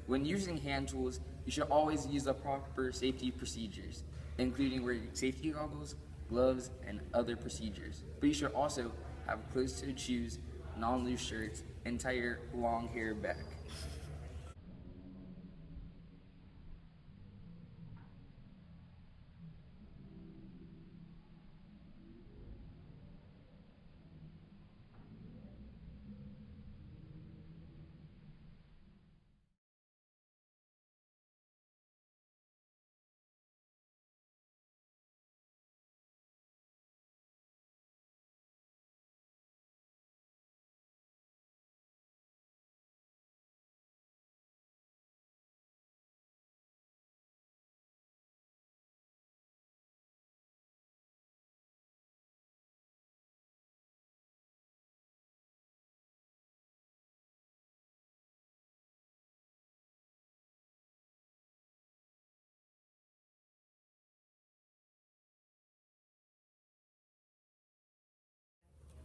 When using hand tools, you should always use the proper safety procedures, including wearing safety goggles, gloves, and other procedures. But you should also have closed-toed shoes, non-loose shirts, and tie your long hair back.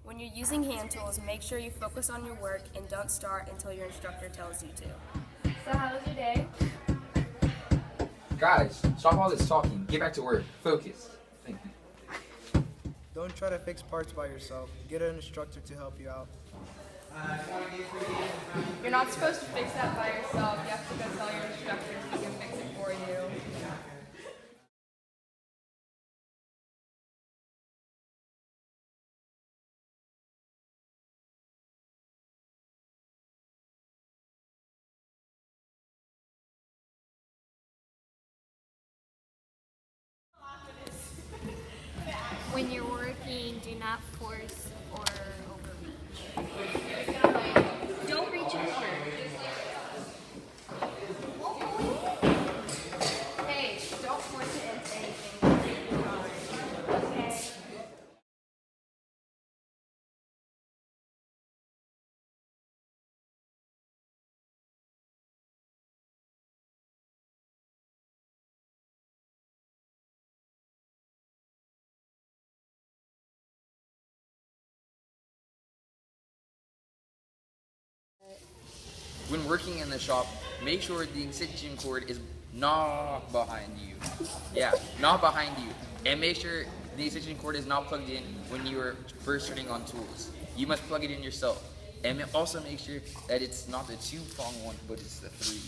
When you're using hand tools, make sure you focus on your work and don't start until your instructor tells you to. So how was your day? Guys, stop all this talking. Get back to work. Focus. Thank you. Don't try to fix parts by yourself. Get an instructor to help you out. You're not supposed to fix that by yourself. You have to go tell your instructor so he can fix it for you. When you're working, do not force or overreach. Don't reach over. Hey, don't force it into anything. Okay. When working in the shop, make sure the extension cord is not behind you. Yeah, not behind you. And make sure the extension cord is not plugged in when you are first turning on tools. You must plug it in yourself. And also make sure that it's not the 2-prong one, but it's the 3.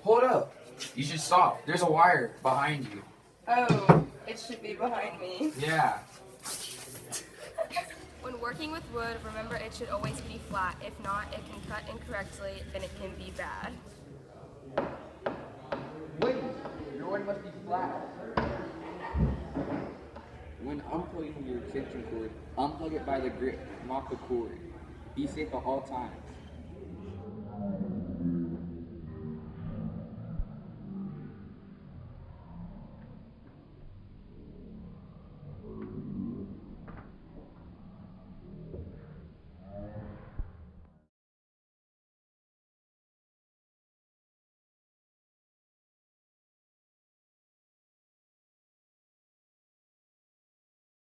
Hold up. You should stop. There's a wire behind you. Oh, it should be behind me. Yeah. When working with wood, remember it should always be flat. If not, it can cut incorrectly and it can be bad. Wait, your one must be flat. When unplugging your extension cord, unplug it by the grip, not the cord. Be safe at all times.